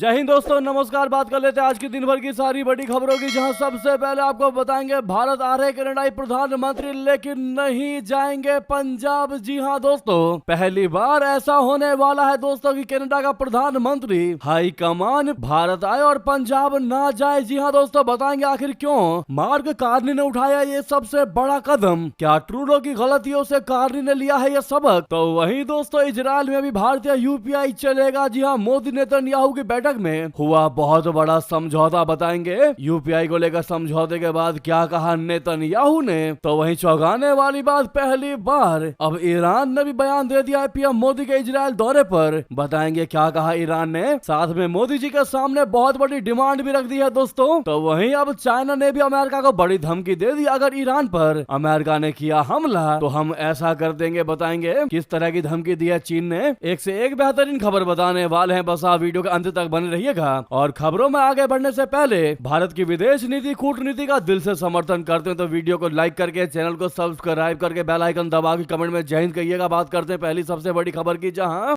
जय हिंद दोस्तों, नमस्कार। बात कर लेते हैं आज की दिन भर की सारी बड़ी खबरों की, जहां सबसे पहले आपको बताएंगे भारत आ रहे कनाडाई प्रधानमंत्री, लेकिन नहीं जाएंगे पंजाब। जी हां दोस्तों, पहली बार ऐसा होने वाला है दोस्तों कि कनाडा का प्रधानमंत्री हाई कमान भारत आए और पंजाब ना जाए। जी हां दोस्तों, बताएंगे आखिर क्यों मार्क कार्नी ने उठाया ये सबसे बड़ा कदम। क्या ट्रूडो की गलतियों से कार्नी ने लिया है ये सबक? तो वहीं दोस्तों इजराइल में भी भारतीय यूपीआई चलेगा। जी हाँ, मोदी नेतन्याहू की बैठक में हुआ बहुत बड़ा समझौता। बताएंगे यूपीआई को लेकर समझौते के बाद क्या कहा नेतन्याहू ने। तो वहीं चौंकाने वाली बात, पहली बार अब ईरान ने भी बयान दे दिया है पीएम मोदी के इजराइल दौरे पर। बताएंगे क्या कहा ईरान ने, साथ में मोदी जी के सामने बहुत बड़ी डिमांड भी रख दी है दोस्तों। तो वहीं अब चाइना ने भी अमेरिका को बड़ी धमकी दे दी, अगर ईरान पर अमेरिका ने किया हमला तो हम ऐसा कर देंगे। बताएंगे किस तरह की धमकी दी है चीन ने। एक से एक बेहतरीन खबर बताने वाले हैं, बस आप वीडियो के अंत तक बने रहिएगा। और खबरों में आगे बढ़ने से पहले भारत की विदेश नीति कूटनीति का दिल से समर्थन करते हैं तो वीडियो को लाइक करके, चैनल को सब्सक्राइब करके, बेल आइकन दबा के कमेंट में जय हिंद कहिएगा। बात करते हैं पहली सबसे बड़ी खबर की, जहां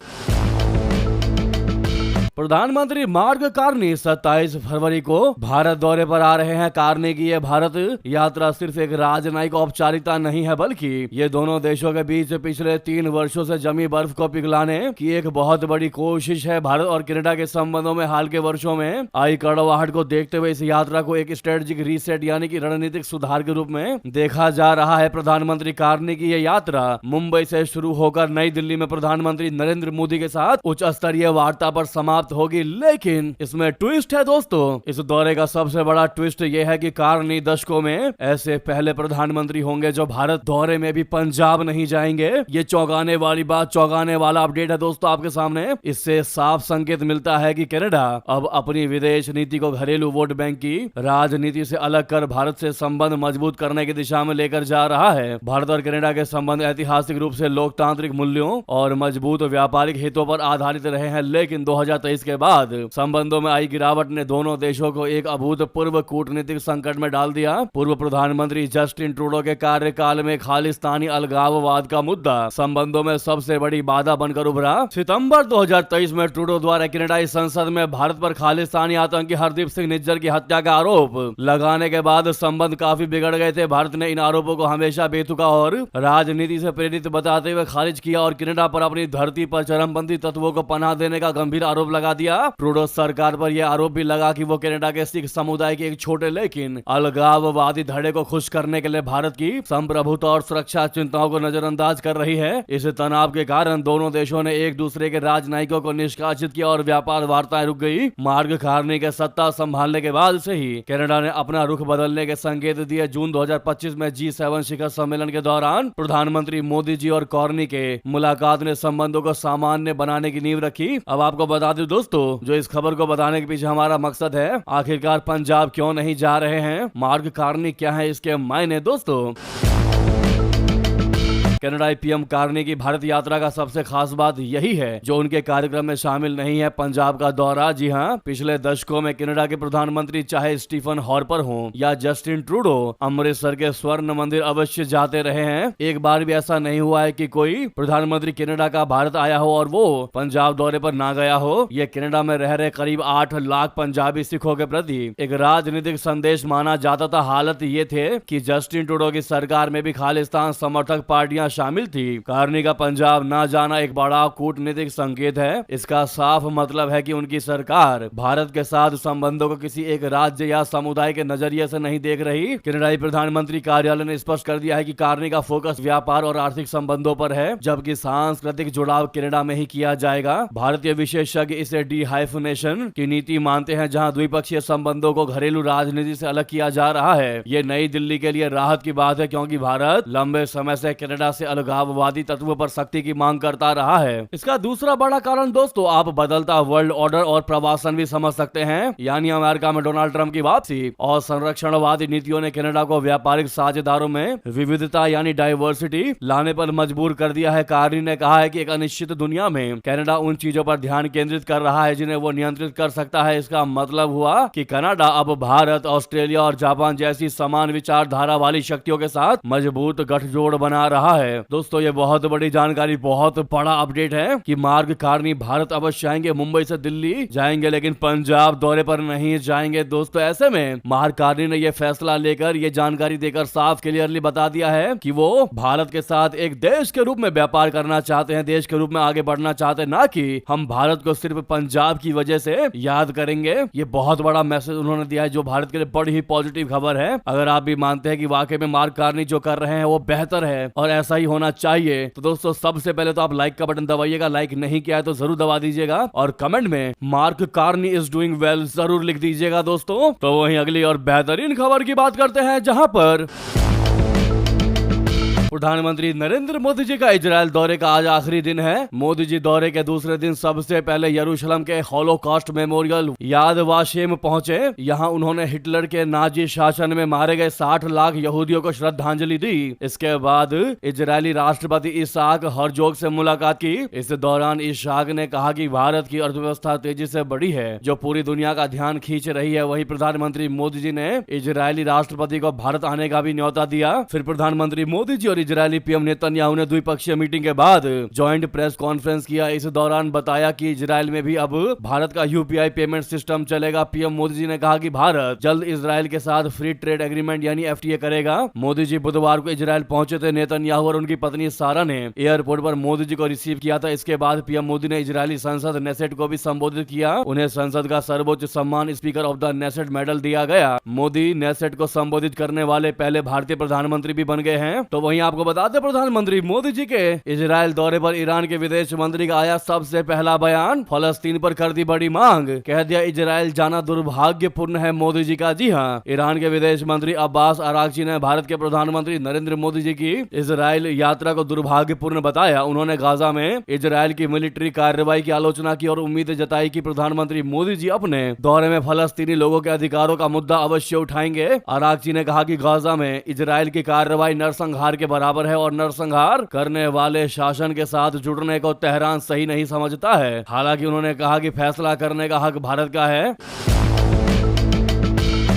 प्रधानमंत्री मार्क कार्नी 27 फरवरी को भारत दौरे पर आ रहे हैं। कार्नी की ये भारत यात्रा सिर्फ एक राजनयिक औपचारिकता नहीं है, बल्कि ये दोनों देशों के बीच पिछले 3 वर्षों से जमी बर्फ को पिघलाने की एक बहुत बड़ी कोशिश है। भारत और कनाडा के संबंधों में हाल के वर्षों में आई कड़वाहट को देखते हुए इस यात्रा को एक स्ट्रेटेजिक रीसेट यानी कि रणनीतिक सुधार के रूप में देखा जा रहा है। प्रधानमंत्री कार्नी की ये यात्रा मुंबई से शुरू होकर नई दिल्ली में प्रधानमंत्री नरेंद्र मोदी के साथ उच्च स्तरीय वार्ता पर समाप्त होगी। लेकिन इसमें ट्विस्ट है दोस्तों, इस दौरे का सबसे बड़ा ट्विस्ट यह है कि कार्नी दशकों में ऐसे पहले प्रधानमंत्री होंगे जो भारत दौरे में भी पंजाब नहीं जाएंगे। ये चौंकाने वाली बात, चौंकाने वाला अपडेट है दोस्तों आपके सामने। इससे साफ संकेत मिलता है कि कनाडा अब अपनी विदेश नीति को घरेलू वोट बैंक की राजनीति से अलग कर भारत से संबंध मजबूत करने की दिशा में लेकर जा रहा है। भारत और कनाडा के संबंध ऐतिहासिक रूप से लोकतांत्रिक मूल्यों और मजबूत व्यापारिक हितों पर आधारित रहे हैं, लेकिन 2023 के बाद संबंधों में आई गिरावट ने दोनों देशों को एक अभूतपूर्व कूटनीतिक संकट में डाल दिया। पूर्व प्रधानमंत्री जस्टिन ट्रूडो के कार्यकाल में खालिस्तानी अलगाववाद का मुद्दा संबंधों में सबसे बड़ी बाधा बनकर उभरा। सितंबर 2023 में ट्रूडो द्वारा कनाडाई संसद में भारत पर खालिस्तानी आतंकी हरदीप सिंह निज्जर की हत्या का आरोप लगाने के बाद संबंध काफी बिगड़ गए थे। भारत ने इन आरोपों को हमेशा बेतुका और राजनीति से प्रेरित बताते हुए खारिज किया और कनाडा पर अपनी धरती पर चरमपंथी तत्वों को पनाह देने का गंभीर आरोप लगा दिया। ट्रूडो सरकार पर यह आरोप भी लगा कि वो कनाडा के सिख समुदाय के एक छोटे लेकिन अलगाववादी धड़े को खुश करने के लिए भारत की संप्रभुता और सुरक्षा चिंताओं को नजरअंदाज कर रही है। इस तनाव के कारण दोनों देशों ने एक दूसरे के राजनयिकों को निष्कासित किया और व्यापार वार्ताएं रुक गई। मार्क कार्नी के सत्ता संभालने के बाद से ही कनाडा ने अपना रुख बदलने के संकेत दिए। जून 2025 में G7 शिखर सम्मेलन के दौरान प्रधानमंत्री मोदी जी और कार्नी के मुलाकात ने संबंधों को सामान्य बनाने की नींव रखी। अब आपको बता दूं दोस्तों, जो इस खबर को बताने के पीछे हमारा मकसद है, आखिरकार पंजाब क्यों नहीं जा रहे हैं, मार्क कार्नी क्या है इसके मायने दोस्तों। कनाडाई पीएम कार्नी की भारत यात्रा का सबसे खास बात यही है जो उनके कार्यक्रम में शामिल नहीं है, पंजाब का दौरा। जी हां, पिछले दशकों में कनाडा के प्रधानमंत्री चाहे स्टीफन हार्पर हों या जस्टिन ट्रूडो अमृतसर के स्वर्ण मंदिर अवश्य जाते रहे हैं। एक बार भी ऐसा नहीं हुआ है कि कोई प्रधानमंत्री कनाडा का भारत आया हो और वो पंजाब दौरे पर ना गया हो। ये कनाडा में रह रहे करीब 8 लाख पंजाबी सिखों के प्रति एक राजनीतिक संदेश माना जाता था। हालत ये थे कि जस्टिन ट्रूडो की सरकार में भी खालिस्तान समर्थक पार्टियां शामिल थी। कार्नी का पंजाब ना जाना एक बड़ा कूटनीतिक संकेत है। इसका साफ मतलब है कि उनकी सरकार भारत के साथ संबंधों को किसी एक राज्य या समुदाय के नजरिए से नहीं देख रही। कनाडाई प्रधानमंत्री कार्यालय ने स्पष्ट कर दिया है कि कार्नी का फोकस व्यापार और आर्थिक संबंधों पर है, जबकि सांस्कृतिक जुड़ाव कनाडा में ही किया जाएगा। भारतीय विशेषज्ञ इसे डिहाइफनेशन की नीति मानते हैं, जहां द्विपक्षीय संबंधों को घरेलू राजनीति से अलग किया जा रहा है। ये नई दिल्ली के लिए राहत की बात है, क्योंकि भारत लंबे समय से कनाडा से अलगाववादी तत्वों पर सख्ती की मांग करता रहा है। इसका दूसरा बड़ा कारण दोस्तों आप बदलता वर्ल्ड ऑर्डर और प्रवासन भी समझ सकते हैं, यानी अमेरिका में डोनाल्ड ट्रंप की वापसी और संरक्षणवादी नीतियों ने कनाडा को व्यापारिक साझेदारों में विविधता यानी डाइवर्सिटी लाने पर मजबूर कर दिया है। कार्नी ने कहा है कि एक अनिश्चित दुनिया में कनाडा उन चीजों पर ध्यान केंद्रित कर रहा है जिन्हें वो नियंत्रित कर सकता है। इसका मतलब हुआ कि कनाडा अब भारत, ऑस्ट्रेलिया और जापान जैसी समान विचारधारा वाली शक्तियों के साथ मजबूत गठजोड़ बना रहा है। है। दोस्तों ये बहुत बड़ी जानकारी, बहुत बड़ा अपडेट है कि मार्क कार्नी भारत अवश्य आएंगे, मुंबई से दिल्ली जाएंगे लेकिन पंजाब दौरे पर नहीं जाएंगे। दोस्तों ऐसे में मार्क कार्नी ने यह फैसला लेकर, यह जानकारी देकर साफ क्लियरली बता दिया है कि वो भारत के साथ एक देश के रूप में व्यापार करना चाहते हैं, देश के रूप में आगे बढ़ना चाहते हैं, ना कि हम भारत को सिर्फ पंजाब की वजह से याद करेंगे। ये बहुत बड़ा मैसेज उन्होंने दिया है जो भारत के लिए बड़ी ही पॉजिटिव खबर है। अगर आप भी मानते हैं कि वाकई में मार्क कार्नी जो कर रहे हैं वो बेहतर है और ऐसा ही होना चाहिए, तो दोस्तों सबसे पहले तो आप लाइक का बटन दबाइएगा, लाइक नहीं किया है तो जरूर दबा दीजिएगा और कमेंट में mark Carney is doing well जरूर लिख दीजिएगा। दोस्तों तो वहीं अगली और बेहतरीन खबर की बात करते हैं, जहां पर प्रधानमंत्री नरेंद्र मोदी जी का इजराइल दौरे का आज आखिरी दिन है। मोदी जी दौरे के दूसरे दिन सबसे पहले यरूशलेम के होलोकॉस्ट मेमोरियल याद वाशेम पहुंचे। यहां उन्होंने हिटलर के नाजी शासन में मारे गए 60 लाख यहूदियों को श्रद्धांजलि दी। इसके बाद इजरायली राष्ट्रपति इसाक हरजोग से मुलाकात की। इस दौरान इसाक ने कहा कि भारत की अर्थव्यवस्था तेजी से बढ़ी है जो पूरी दुनिया का ध्यान खींच रही है। वहीं प्रधानमंत्री मोदी जी ने इजरायली राष्ट्रपति को भारत आने का भी न्योता दिया। फिर प्रधानमंत्री मोदी जी और इजरायली पीएम नेतन्याहू ने द्विपक्षीय मीटिंग के बाद जॉइंट प्रेस कॉन्फ्रेंस किया। इस दौरान बताया कि इजराइल में भी अब भारत का यूपीआई पेमेंट सिस्टम चलेगा। पीएम मोदी जी ने कहा कि भारत जल्द इजराइल के साथ फ्री ट्रेड एग्रीमेंट यानी एफटीए करेगा। मोदी जी बुधवार को इजराइल पहुंचे थे। नेतन्याहू और उनकी पत्नी सारा ने एयरपोर्ट पर मोदी जी को रिसीव किया था। इसके बाद पीएम मोदी ने इजरायली संसद नेसेट को भी संबोधित किया। उन्हें संसद का सर्वोच्च सम्मान speaker of the Knesset medal दिया गया। मोदी नेसेट को संबोधित करने वाले पहले भारतीय प्रधानमंत्री भी बन गए हैं। तो वहीं आपको बता दें, प्रधानमंत्री मोदी जी के इजराइल दौरे पर ईरान के विदेश मंत्री का आया सबसे पहला बयान। फलस्तीन पर कर दी बड़ी मांग, कह दिया इजराइल जाना दुर्भाग्यपूर्ण है मोदी जी का। जी हां, ईरान के विदेश मंत्री अब्बास अरागची ने भारत के प्रधानमंत्री नरेंद्र मोदी जी की इजराइल यात्रा को दुर्भाग्यपूर्ण बताया। उन्होंने गाजा में इजराइल की मिलिट्री कार्रवाई की आलोचना की और उम्मीद जताई कि प्रधानमंत्री मोदी जी अपने दौरे में फलस्तीनी लोगों के अधिकारों का मुद्दा अवश्य उठाएंगे। अरागची ने कहा कि गाजा में इजराइल की कार्रवाई नरसंहार के बराबर है और नरसंहार करने वाले शासन के साथ जुड़ने को तेहरान सही नहीं समझता है। हालांकि उन्होंने कहा कि फैसला करने का हक भारत का है।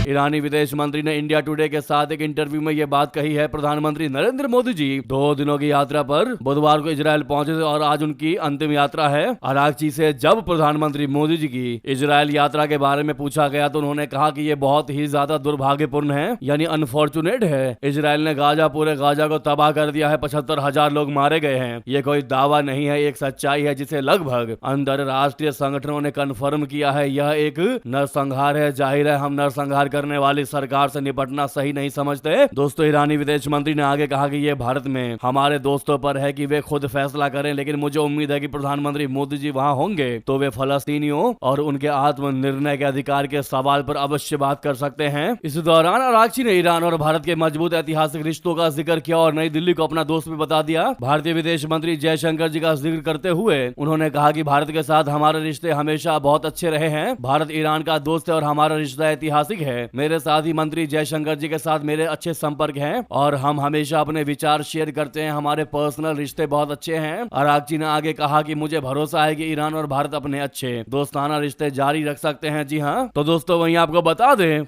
ईरानी विदेश मंत्री ने इंडिया टुडे के साथ एक इंटरव्यू में यह बात कही है। प्रधानमंत्री नरेंद्र मोदी जी 2 दिनों की यात्रा पर बुधवार को इजराइल पहुंचे थे और आज उनकी अंतिम यात्रा है। अरागची से जब प्रधानमंत्री मोदी जी की इजराइल यात्रा के बारे में पूछा गया तो उन्होंने कहा कि यह बहुत ही ज्यादा दुर्भाग्यपूर्ण है, यानी अनफॉर्चुनेट है। इजराइल ने पूरे गाजा को तबाह कर दिया है। 75,000 लोग मारे गए हैं। ये कोई दावा नहीं है, एक सच्चाई है जिसे लगभग अंतरराष्ट्रीय संगठनों ने कन्फर्म किया है। यह एक नरसंहार है। जाहिर है हम नरसंहार करने वाली सरकार से निपटना सही नहीं समझते। दोस्तों ईरानी विदेश मंत्री ने आगे कहा कि यह भारत में हमारे दोस्तों पर है कि वे खुद फैसला करें, लेकिन मुझे उम्मीद है कि प्रधानमंत्री मोदी जी वहां होंगे तो वे फलस्तीनियों और उनके आत्मनिर्णय के अधिकार के सवाल पर अवश्य बात कर सकते हैं। इस दौरान अरागची ने ईरान और भारत के मजबूत ऐतिहासिक रिश्तों का जिक्र किया और नई दिल्ली को अपना दोस्त भी बता दिया। भारतीय विदेश मंत्री जयशंकर जी का जिक्र करते हुए उन्होंने कहा कि भारत के साथ हमारे रिश्ते हमेशा बहुत अच्छे रहे हैं। भारत ईरान का दोस्त है और हमारा रिश्ता ऐतिहासिक है। मेरे साथ ही मंत्री जयशंकर जी के साथ मेरे अच्छे संपर्क हैं और हम हमेशा अपने विचार शेयर करते हैं। हमारे पर्सनल रिश्ते बहुत अच्छे हैं। अरागची ने आगे कहा कि मुझे भरोसा है कि ईरान और भारत अपने अच्छे दोस्ताना रिश्ते जारी रख सकते हैं। जी हाँ, तो दोस्तों वहीं आपको बता दें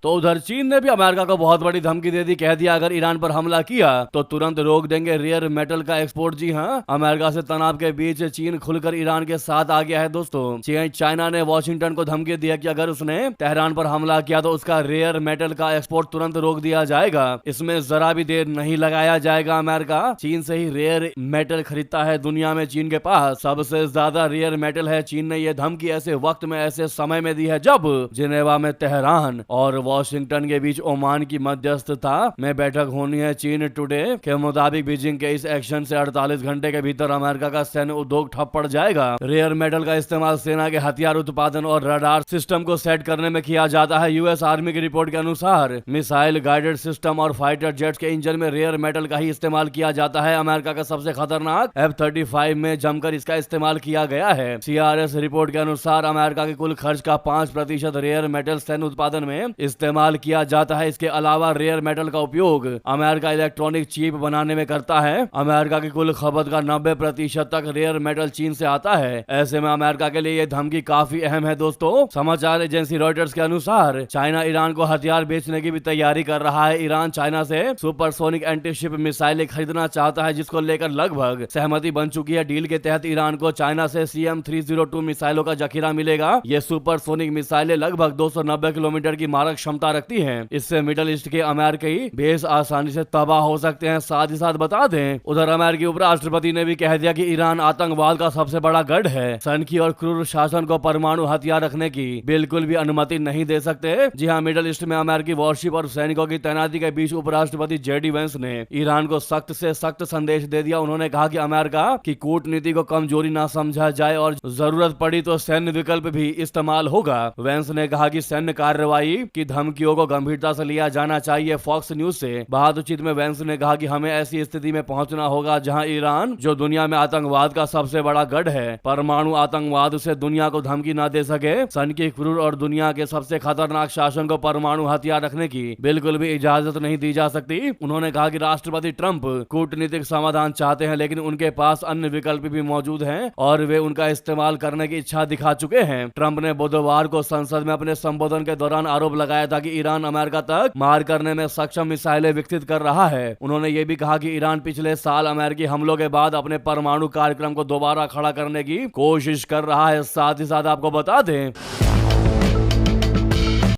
तो उधर चीन ने भी अमेरिका को बहुत बड़ी धमकी दे दी। कह दिया अगर ईरान पर हमला किया तो तुरंत रोक देंगे रेयर मेटल का एक्सपोर्ट। जी हाँ, अमेरिका से तनाव के बीच चीन खुलकर ईरान के साथ आ गया है। दोस्तों चाइना ने वॉशिंगटन को धमकी दिया कि अगर उसने तेहरान पर हमला किया तो उसका रेयर मेटल का एक्सपोर्ट तुरंत रोक दिया जाएगा। इसमें जरा भी देर नहीं लगाया जाएगा। अमेरिका चीन से ही रेयर मेटल खरीदता है। दुनिया में चीन के पास सबसे ज्यादा रेयर मेटल है। चीन ने यह धमकी ऐसे वक्त में ऐसे समय में दी है जब जिनेवा में तेहरान और वॉशिंगटन के बीच ओमान की मध्यस्थता में बैठक होनी है। चीन टुडे के मुताबिक बीजिंग के इस एक्शन से 48 घंटे के भीतर अमेरिका का सैन्य उद्योग ठप पड़ जाएगा। रेयर मेटल का इस्तेमाल सेना के हथियार उत्पादन और रडार सिस्टम को सेट करने में किया जाता है। यूएस आर्मी की रिपोर्ट के अनुसार मिसाइल गाइडेड सिस्टम और फाइटर जेट्स के इंजन में रेयर मेटल का ही इस्तेमाल किया जाता है। अमेरिका का सबसे खतरनाक F-35 में जमकर इसका इस्तेमाल किया गया है। CRS रिपोर्ट के अनुसार अमेरिका के कुल खर्च का 5% रेयर मेटल सैन्य उत्पादन में इस्तेमाल किया जाता है। इसके अलावा रेयर मेटल का उपयोग अमेरिका इलेक्ट्रॉनिक चिप बनाने में करता है। अमेरिका की कुल खपत का 90% तक रेयर मेटल चीन से आता है। ऐसे में अमेरिका के लिए ये धमकी काफी अहम है। दोस्तों, समाचार एजेंसी रॉयटर्स के अनुसार चाइना ईरान को हथियार बेचने की भी तैयारी कर रहा है। ईरान चाइना से सुपरसोनिक एंटीशिप मिसाइलें खरीदना चाहता है, जिसको लेकर लगभग सहमति बन चुकी है। डील के तहत ईरान को चाइना से CM-302 मिसाइलों का जखीरा मिलेगा। ये सुपरसोनिक मिसाइलें लगभग 290 किलोमीटर की मारक क्षमता रखती हैं। इससे मिडल ईस्ट के अमेरिकी बेस आसानी से तबाह हो सकते हैं। साथ ही साथ बता दें, उधर अमेरिकी उपराष्ट्रपति ने भी कह दिया कि ईरान आतंकवाद का सबसे बड़ा गढ़ है। सनकी और क्रूर शासन को परमाणु हथियार रखने की बिल्कुल भी अनुमति नहीं दे सकते। जी हाँ, मिडल ईस्ट में अमेरिकी वॉरशिप और सैनिकों की तैनाती के बीच उपराष्ट्रपति JD वेंस ने ईरान को सख्त से सख्त संदेश दे दिया। उन्होंने कहा कि अमेरिका की कूटनीति को कमजोरी ना समझा जाए और जरूरत पड़ी तो सैन्य विकल्प भी इस्तेमाल होगा। वेंस ने कहा कि सैन्य कार्रवाई की धमकियों को गंभीरता से लिया जाना चाहिए। फॉक्स न्यूज से बातचीत में वेंस ने कहा कि हमें ऐसी स्थिति में पहुंचना होगा जहां ईरान, जो दुनिया में आतंकवाद का सबसे बड़ा गढ़ है, परमाणु आतंकवाद से दुनिया को धमकी न दे सके। सन की क्रूर और दुनिया के सबसे खतरनाक शासन को परमाणु हथियार रखने की बिल्कुल भी इजाजत नहीं दी जा सकती। उन्होंने कहा कि राष्ट्रपति ट्रंप कूटनीतिक समाधान चाहते हैं, लेकिन उनके पास अन्य विकल्प भी मौजूद हैं और वे उनका इस्तेमाल करने की इच्छा दिखा चुके हैं। ट्रंप ने बुधवार को संसद में अपने संबोधन के दौरान आरोप लगाया था कि ईरान अमेरिका तक मार करने में सक्षम मिसाइलें विकसित कर रहा है। उन्होंने ये भी कहा कि ईरान पिछले साल अमेरिकी हमलों के बाद अपने परमाणु कार्यक्रम को दोबारा खड़ा करने की कोशिश कर रहा है। साथ ही साथ आपको बता दें,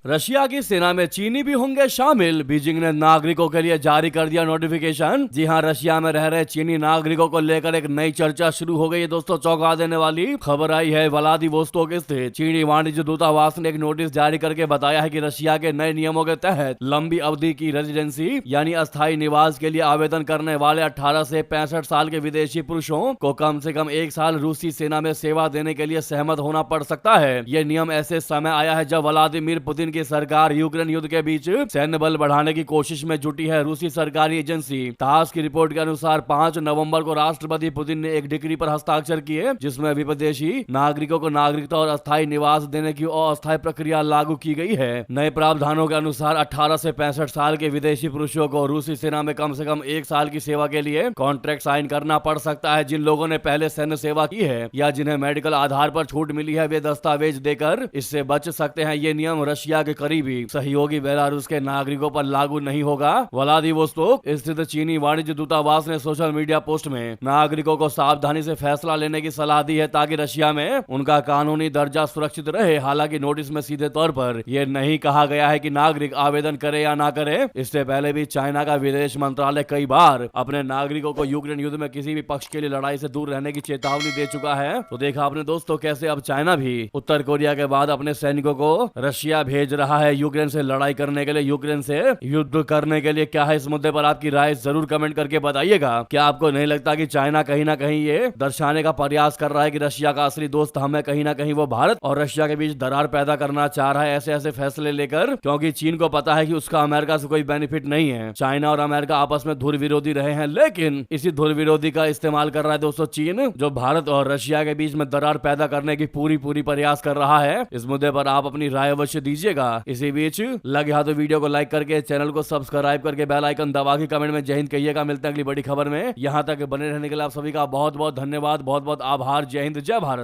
रशिया की सेना में चीनी भी होंगे शामिल। बीजिंग ने नागरिकों के लिए जारी कर दिया नोटिफिकेशन। जी हां, रशिया में रह रहे चीनी नागरिकों को लेकर एक नई चर्चा शुरू हो गई है। दोस्तों, चौंका देने वाली खबर आई है। व्लादिवोस्तोक स्थित चीनी वाणिज्य दूतावास ने एक नोटिस जारी करके बताया है कि रशिया के नए नियमों के तहत लंबी अवधि की रेजिडेंसी यानी अस्थायी निवास के लिए आवेदन करने वाले 18 से 65 साल के विदेशी पुरुषों को कम से कम 1 साल रूसी सेना में सेवा देने के लिए सहमत होना पड़ सकता है। यह नियम ऐसे समय आया है जब व्लादिमीर पुतिन की सरकार यूक्रेन युद्ध के बीच सैन्य बल बढ़ाने की कोशिश में जुटी है। रूसी सरकारी एजेंसी तास की रिपोर्ट के अनुसार 5 नवंबर को राष्ट्रपति पुतिन ने एक डिक्री पर हस्ताक्षर किए, जिसमें विदेशी नागरिकों को नागरिकता और अस्थायी निवास देने की अस्थायी प्रक्रिया लागू की गई है। नए प्रावधानों के अनुसार 18 से 65 साल के विदेशी पुरुषों को रूसी सेना में कम से कम 1 साल की सेवा के लिए कॉन्ट्रैक्ट साइन करना पड़ सकता है। जिन लोगों ने पहले सैन्य सेवा की है या जिन्हें मेडिकल आधार पर छूट मिली है, वे दस्तावेज देकर इससे बच सकते हैं। ये नियम रशिया के करीबी सहयोगी बेलारूस के नागरिकों पर लागू नहीं होगा। व्लादिवोस्तोक स्थित चीनी वाणिज्य दूतावास ने सोशल मीडिया पोस्ट में नागरिकों को सावधानी से फैसला लेने की सलाह दी है ताकि रशिया में उनका कानूनी दर्जा सुरक्षित रहे। हालांकि नोटिस में सीधे तौर पर यह नहीं कहा गया है कि नागरिक आवेदन करे या ना करे। इससे पहले भी चाइना का विदेश मंत्रालय कई बार अपने नागरिकों को यूक्रेन युद्ध में किसी भी पक्ष के लिए लड़ाई से दूर रहने की चेतावनी दे चुका है। तो देखा आपने दोस्तों, कैसे अब चाइना भी उत्तर कोरिया के बाद अपने सैनिकों को रशिया भेज रहा है यूक्रेन से लड़ाई करने के लिए, यूक्रेन से युद्ध करने के लिए। क्या है इस मुद्दे पर आपकी राय, जरूर कमेंट करके बताइएगा। क्या आपको नहीं लगता कि चाइना कहीं ना कहीं ये दर्शाने का प्रयास कर रहा है कि रशिया का असली दोस्त हम है, कहीं ना कहीं वो भारत और रशिया के बीच दरार पैदा करना चाह रहा है ऐसे ऐसे फैसले लेकर, क्योंकि चीन को पता है कि उसका अमेरिका से कोई बेनिफिट नहीं है। चाइना और अमेरिका आपस में धुर विरोधी रहे हैं, लेकिन इसी धुर विरोधी का इस्तेमाल कर रहा है दोस्तों चीन, जो भारत और रशिया के बीच में दरार पैदा करने की पूरी प्रयास कर रहा है। इस मुद्दे पर आप अपनी राय अवश्य दीजिएगा। इसी बीच लगे हाथ तो वीडियो को लाइक करके, चैनल को सब्सक्राइब करके, बेल आइकन दबा के कमेंट में जय हिंद कहिएगा। मिलते हैं अगली बड़ी खबर में। यहां तक बने रहने के लिए आप सभी का बहुत बहुत धन्यवाद, बहुत बहुत आभार। जय हिंद, जय भारत।